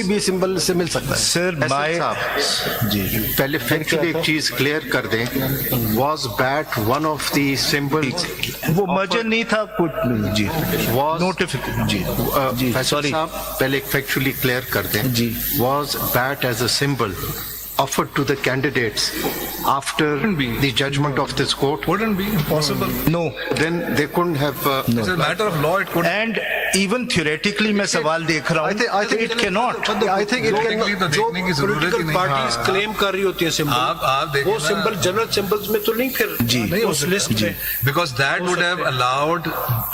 भी सिंबल से मिल सकता है। सर जी पहले फैक्चुअली एक चीज क्लियर कर दें, was bat one of the symbol, वो मर्जर नहीं था कुछ नहीं जी, वॉज नोटिफिकेशन जी सॉरी साहब पहले एक फैक्चुअली क्लियर कर दें जी, was bat as a symbol offered to the candidates after the judgment of this court? Wouldn't be possible. no, Then they couldn't have It's a matter of law. It could. and even theoretically मैं सवाल देख रहा हूँ, I think it cannot. I think it Technically can, तो जो देखने की जरूरत ही पॉलिटिकल नहीं। पार्टीज क्लेम कर रही होती है आप सिंबल, देखिए वो ना। सिंबल जनरल सिंबल्स में तो नहीं फिर जी। नहीं उस लिस्ट में। Because that would have allowed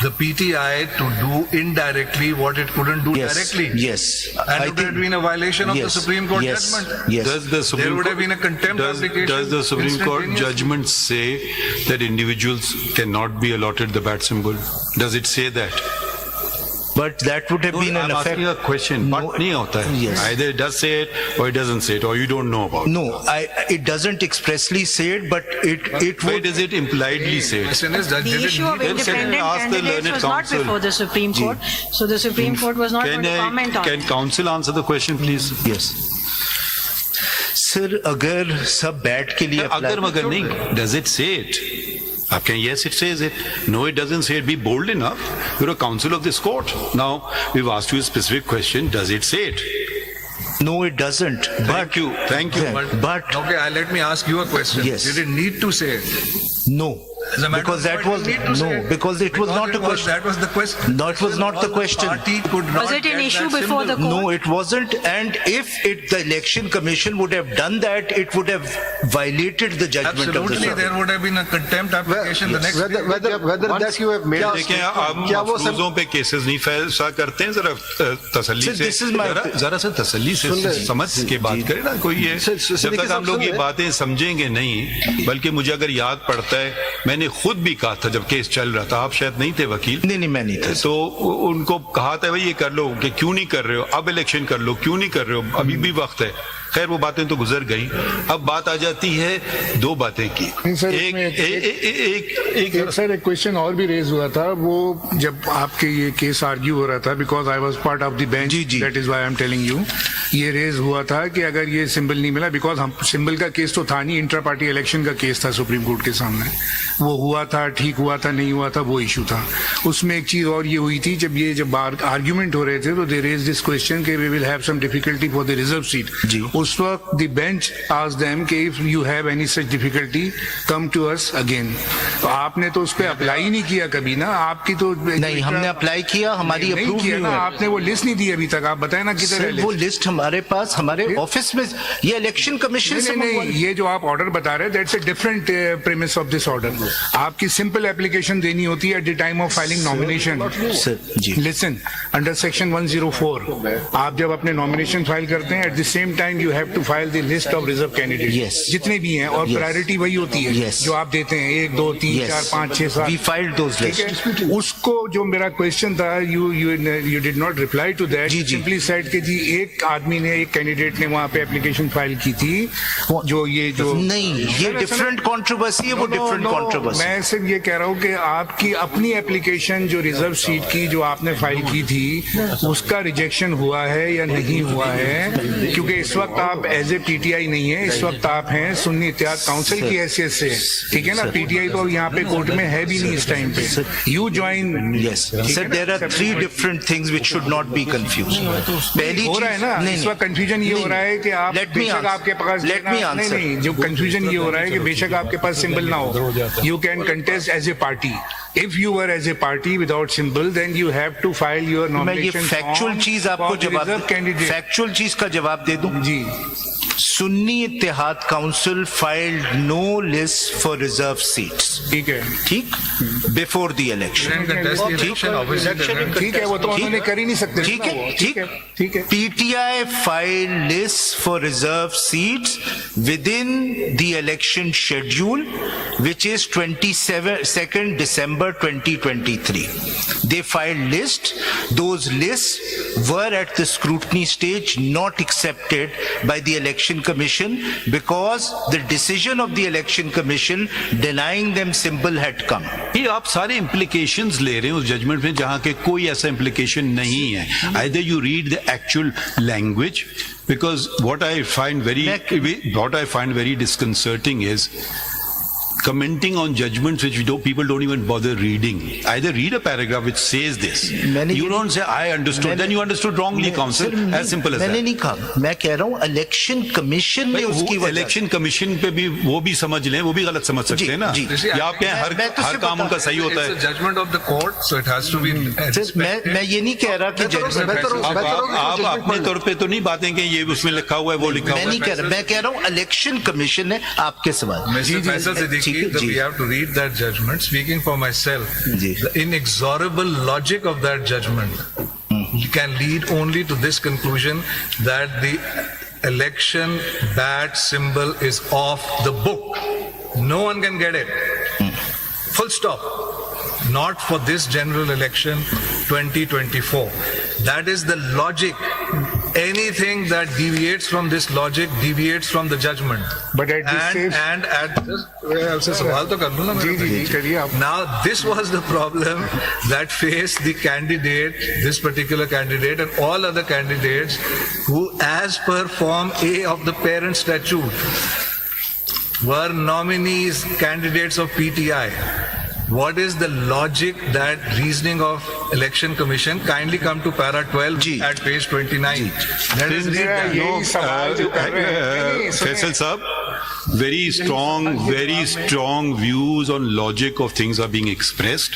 the PTI to do indirectly what it couldn't do Yes, directly. yes. And I it would have think- been a violation of the yes, Supreme Court yes, judgment. yes. Does the There Supreme would have been a contempt application. Does the Supreme Court instantaneously. judgment say that individuals cannot be allotted the bat symbol? Does it say that? But that would have been I'm an effect. asking a question. No, But नहीं होता है. yes. Either it does say it or it doesn't say it, or you don't know about it. No, it doesn't expressly say it, but it Why would. does it impliedly say it? Question is that The did it issue of need- Then second, independent ask the candidates learned was not counsel. before the Supreme Court, so the Supreme Court was not going to comment on Can it. counsel answer the question, please? Yes. Sir अगर सब bat के लिए अगर मगर नहीं, does it say it? आप कहें yes it says it. No it doesn't say it. Be bold enough. You're a counsel of this court. Now we've asked you a specific question. Does it say it? No, it doesn't. Thank you. Thank you. But Okay, let me ask you a question. Yes. Did it need to say it? no, As a matter because of that fact, was it need to say no, it. because it was not a question. That was the question. No, it was not the question. Party could not Was it an get issue that before symbol. the court? No, it wasn't. And if the election commission would have done that, it would have violated the judgment of the Absolutely, Supreme. there would have been a contempt application the next day. whether Once that you have made क्या- देखें आप क्या वो सब मफरूजों पे cases नहीं फैसला करते हैं, जरा तसल्ली Sir, से this is my- जरा से तसल्ली से समझ के बात करें ना कोई ये Sir, जब तक हम लोग ये बातें समझेंगे नहीं, बल्कि मुझे अगर याद पड़ता है मैंने खुद भी कहा था जब केस चल रहा था, आप शायद नहीं थे वकील, नहीं मैं नहीं था। तो उनको कहा था भाई ये कर लो, कि क्यों नहीं कर रहे हो, अब इलेक्शन कर लो, क्यों नहीं कर रहे हो, अभी भी वक्त है। खैर वो बातें तो गुजर गई। अब बात आ जाती है दो बातें की। नहीं सर, एक इसमें एक सर एक क्वेश्चन और भी रेज हुआ था, वो जब आपके ये केस आर्ग्यू हो रहा था, because I was part of the bench, जी, जी। That is why I am telling you, ये रेज हुआ था कि अगर ये सिंबल नहीं मिला, बिकॉज हम सिंबल का केस तो था नहीं, इंटर पार्टी इलेक्शन का केस था सुप्रीम कोर्ट के सामने, वो हुआ था, ठीक हुआ था, नहीं हुआ था, वो इशू था। उसमें एक चीज और ये हुई थी, जब आर्ग्यूमेंट हो रहे थे तो दे रेज दिस क्वेश्चन कि we will have some difficulty for the reserve seat. उस वक्त द बेंच आस्क्ड देम कि if you have any such difficulty come to us again. तो आपने तो उस पर अप्लाई नहीं किया कभी ना, आपकी तो नहीं, हमने अप्लाई किया, हमारी नहीं अप्रूव किया नहीं ना, हुई। आपने वो लिस्ट नहीं दी अभी तक, आप बताए ना किधर है सर, वो list? लिस्ट हमारे पास हमारे ऑफिस में, ये इलेक्शन कमीशन से नहीं, मंगवा- ये जो आप ऑर्डर बता रहे हैं, that's a different premise of this order. आपकी सिंपल एप्लीकेशन देनी होती है at the time of filing nomination. Sir जी, लिसन, अंडर सेक्शन 104 आप जब अपने नॉमिनेशन फाइल करते हैं, at the same time you have to file the list of reserve candidate Yes. जितने भी हैं, और Yes. प्रायोरिटी वही होती है Yes. जो आप देते हैं, 1 2 3 Yes. 4 5 6 7। We filed those ठीक lists. है, उसको जो मेरा क्वेश्चन था, you did not reply to that, जी, जी। सिंपली सेड कि जी एक आदमी ने, एक कैंडिडेट ने वहां पे एप्लीकेशन फाइल की थी, जो ये जो नहीं, ये डिफरेंट कंट्रोवर्सी है, वो डिफरेंट कंट्रोवर्सी। मैं सिर्फ ये कह रहा हूँ कि आपकी अपनी एप्लीकेशन जो रिजर्व सीट की जो आपने फाइल की थी, उसका रिजेक्शन हुआ है या नहीं हुआ है? क्योंकि इस वक्त आप एज ए पीटीआई नहीं है, इस वक्त आप हैं सुन्नी इत्तेहाद काउंसिल की हैसियत से, ठीक है ना? पीटीआई तो यहाँ पे कोर्ट में है भी नहीं इस टाइम पे। You join. Yes, sir, there are 3 different things which should not be confused. पहली हो रहा है ना, नहीं, इस वक्त कंफ्यूजन ये हो रहा है कि आप Let me बेशक answer. आपके पास Let me नहीं answer. नहीं, जो कंफ्यूजन ये हो रहा है कि बेशक आपके पास सिंबल ना हो, you can contest as a party. If you were as a party without symbol, then you have to file your मैं ये nomination फैक्चुअल form चीज आपको for the जवाब, reserve candidate। फैक्चुअल चीज का जवाब दे दूं। जी, Sunni Ittehad council filed no list for reserve seats, ठीक है, ठीक, before the election. Didn't contest the election, obviously they didn't ठीक है, वो तो उन्होंने कर ही नहीं सकते। ठीक है, ठीक है, ठीक है। PTI filed lists for reserve seats within the election schedule, which is 22nd December 2023. They filed lists. Those lists were at the scrutiny stage not accepted by the election Election Commission because the decision of the Election Commission denying them symbol had come. ये आप सारे implications ले रहे हैं उस judgment में जहाँ के कोई ऐसा implication नहीं है. Either you read the actual language, because what I find very disconcerting is commenting on judgments which people don't even bother reading. Either read a paragraph which says this. You don't say I understood, then you understood wrongly, counsel. As simple as that. मैंने नहीं कहा, मैं कह रहा हूँ election commission ने उसकी वजह इलेक्शन कमीशन पे भी वो भी समझ लें, वो भी गलत समझ सकते हैं ना. या आप कहें हर काम उनका सही होता है. Judgement of the court, so it has to be. मैं ये नहीं कह रहा कि आप अपने तौर पे तो नहीं बातें कि ये उसमें लिखा हुआ है वो लिखा हुआ है. मैं नहीं कह रहा, मैं कह रहा हूँ इलेक्शन कमीशन ने आपके सवाल. Mr. Faisal Siddiqui, we have to read that judgment. Speaking for myself, the inexorable logic of that judgment can lead only to this conclusion that the election bat symbol is off the book. No one can get it. Full stop. Not for this general election 2024. That is the logic. Anything that deviates from this logic deviates from the judgment. But at this stage, now this was the problem that faced the candidate, this particular candidate, and all other candidates who, as per Form A of the parent statute, were nominees, candidates of PTI. What is the logic, that reasoning of Election Commission? Kindly come to para 12 at page 29. Let us read that. यही सवाल जो कर रहे हैं. Faisal Saab, very strong views on logic of things are being expressed.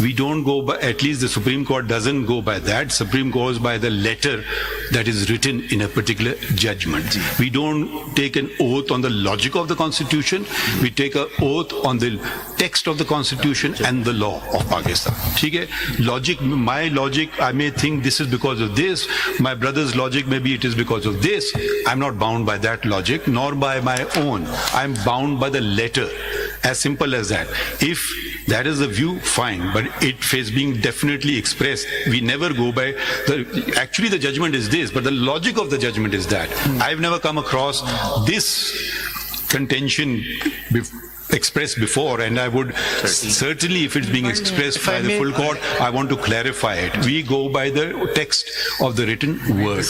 We don't go by, at least the Supreme Court doesn't go by that. Supreme goes by the letter that is written in a particular judgment. We don't take an oath on the logic of the Constitution. We take an oath on the text of the Constitution and the law of Pakistan. ठीक है? Logic, my logic, I may think this is because of this. My brother's logic, maybe it is because of this. I'm not bound by that logic, nor by my own. I'm bound by the letter. As simple as that. If that is the view, fine, but it is being definitely expressed. We never go by actually the judgment is this, but the logic of the judgment is that. I've never come across this contention expressed before, and I would certainly, if it's being expressed by the full court, I want to clarify it. We go by the text of the written word.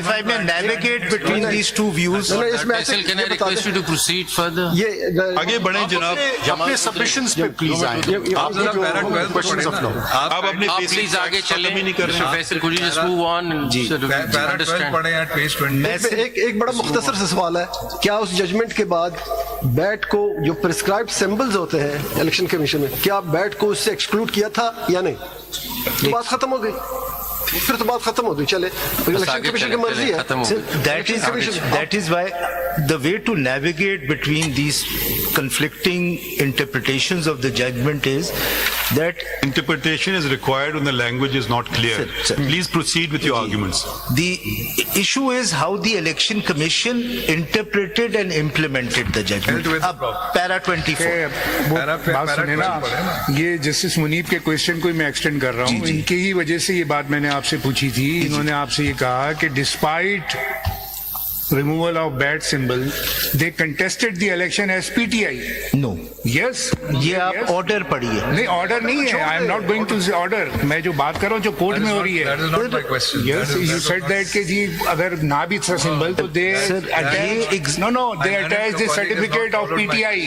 If I may navigate between these two views, Faisal, can I request you to proceed further? आगे बढ़ें जनाब. अपने submissions पे please आए. आप questions of law. आप अपने आप basic प्लीज आगे facts चलें. खत्म ही नहीं कर रहे Mr. हैं. Faisal, could you just move on and sort of Para 12 understand? पढ़े at page 20. एक बड़ा मुख्तसर सा सवाल है, क्या उस जजमेंट के बाद बैट को जो प्रिस्क्राइब्ड सिंबल्स होते हैं इलेक्शन कमीशन में, क्या बैट को उससे एक्सक्लूड किया था या नहीं? तो बात खत्म हो गई, फिर तो बात खत्म हो गई. चले, इलेक्शन कमीशन की मर्जी है. that is why the way to navigate between these conflicting interpretations of the judgment is that Interpretation is required when the language is not clear. Sir. Please proceed with your arguments. the issue is how the election commission interpreted and implemented the judgment. Dealt with the अब problem. para 24. वो para बात सुने 12 पढ़े ना, ना. ये justice Munib के question को मैं एक्सटेंड कर रहा हूँ. इनकी ही वजह से ये बात मैंने आपसे पूछी थी. इन्होंने आपसे ये कहा कि despite removal of bat symbol, they contested the election as PTI. No. Yes. ये आप ऑर्डर पढ़िए. नहीं, ऑर्डर नहीं है. I am not going to say order. मैं जो बात कर रहा हूँ जो कोर्ट में हो रही That है. is not my question. Yes, you said that कि जी अगर ना भी था सिंबल तो they attach they attach the certificate of PTI.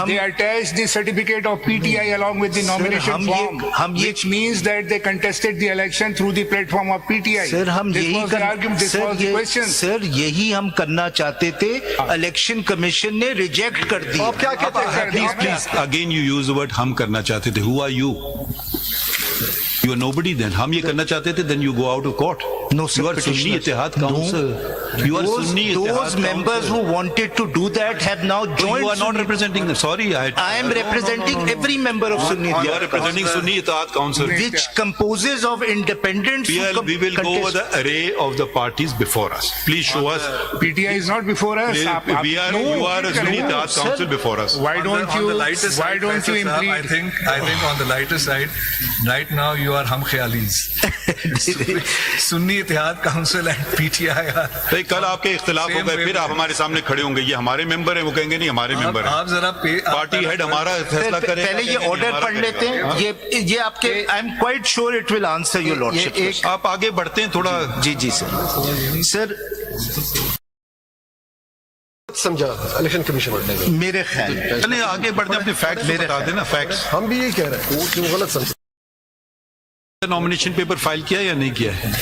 They attach the certificate of PTI along with the nomination form, which means that they contested the election through the platform of PTI. Sir हम This यही was the argument. This was the question. Sir यही हम करना चाहते थे. Election commission ने reject कर दिया. आप क्या कहते हैं? Please, again you use the word हम करना चाहते थे. Who are you? You are nobody then. हम ये करना चाहते थे, then you go out of court. No, sir, you are Sunni petitioners. Ittihad Council. You are Sunni Ittihad Those members Council. who wanted to do that have now joined. You are not representing them. Sorry, I am representing every member of Sunni. You are representing Sunni Ittihad Council. Which composes of independents. We will go over the array of the parties before us. Please show us. PTI is not before us. You are a Sunni Ittihad Council before us. Why don't on you? the lighter Why side, don't you Faisal Saab, impede? I think on the lighter side, right now you are Hum Khayalis. Sunni Ittihad Council and PTI are. भाई कल आपके इख्तिलाफ हो Same गए, फिर आप wavelength. हमारे सामने खड़े होंगे, ये हमारे मेंबर हैं, वो कहेंगे नहीं हमारे मेंबर हैं। आप जरा पार्टी हेड हमारा फैसला करेगा। पहले ये ऑर्डर पढ़ लेते हैं, ये आपके, I am quite sure it will answer your lordship. आप आगे बढ़ते हैं थोड़ा। जी जी सर। सर समझा इलेक्शन कमीशन मेरे ख्याल चलिए आगे बढ़ते हैं, अपने फैक्ट्स बता देना, फैक्ट्स। हम भी यही कह रहे हैं, जो गलत समझे। नॉमिनेशन पेपर फाइल किया या नहीं किया है?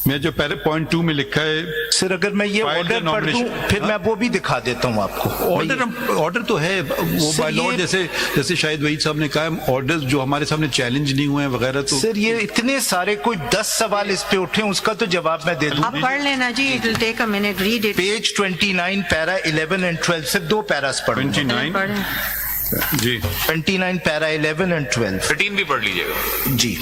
मैं जो पहले पॉइंट 2 में लिखा है, सर अगर मैं ये File ऑर्डर the पढ़ दूं nomination. फिर मैं वो भी दिखा देता हूँ आपको। ऑर्डर तो है वो सर, बाय लॉ, ये- जैसे शायद वहीद साहब ने कहा, ऑर्डर जो हमारे सामने चैलेंज नहीं हुए हैं वगैरह, तो सर ये इतने सारे, कोई 10 सवाल इस पे उठे, उसका तो जवाब मैं दे दूं। आप पढ़ लेना जी, it will take a minute, read it. Page 29 para 11 and 12 से 2 पैरास पढ़ूंगा। 29 पढ़ें। जी 29 पैरा 11 एंड 12। 13 भी पढ़ लीजिएगा। G.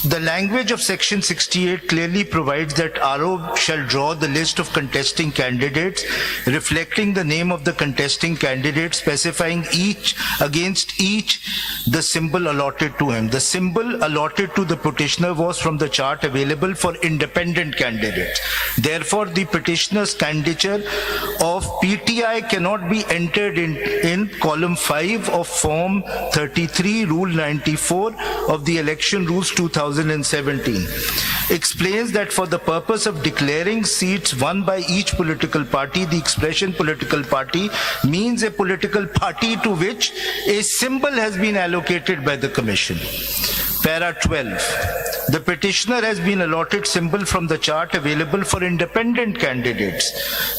The language of section 68 clearly provides that RO shall draw the list of contesting candidates reflecting the name of the contesting candidate, specifying against each the symbol allotted to him. The symbol allotted to the petitioner was from the chart available for independent candidates. Therefore, the petitioner's candidature of PTI cannot be entered in column 5 of Form 33, Rule 94 of the Election Rules 2017. Explains that for the purpose of declaring seats won by each political party, the expression political party means a political party to which a symbol has been allocated by the Commission. Para 12. The petitioner has been allotted symbol from the chart available for independent candidates,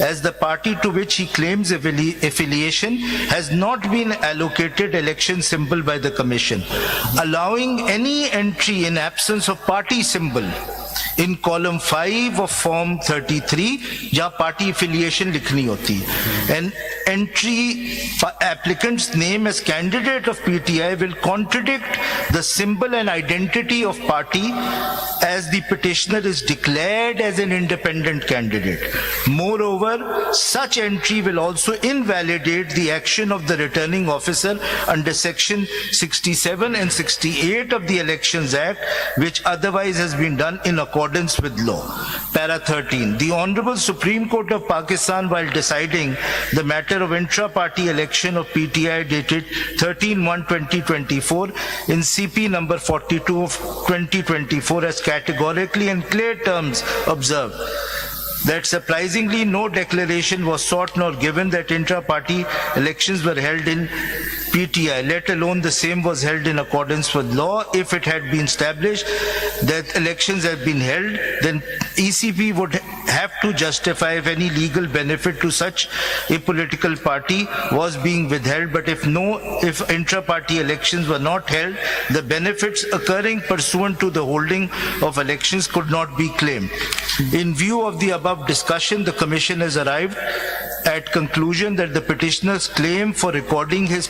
as the party to which he claims affiliation has not been allocated election symbol by the Commission, allowing any entry in absence of party symbol in column 5 of Form 33, जहाँ party affiliation लिखनी होती है. An entry applicant's name as candidate of PTI will contradict the symbol and identity of party as the petitioner is declared as an independent candidate. Moreover, such entry will also invalidate the action of the returning officer under section 67 and 68 of the Elections Act, which otherwise has been done in accordance with law. Para 13. The Honorable Supreme Court of Pakistan, while deciding the matter of intra-party election of PTI dated 13/1/2024 in CP number 42 of 2024, has categorically and clear terms observed that surprisingly no declaration was sought nor given that intra-party elections were held in PTI, let alone the same was held in accordance with law. If it had been established that elections had been held, then ECP would have to justify if any legal benefit to such a political party was being withheld. But if intra-party elections were not held, the benefits occurring pursuant to the holding of elections could not be claimed. In view of the above discussion, the Commission has arrived at conclusion that the petitioner's claim for recording his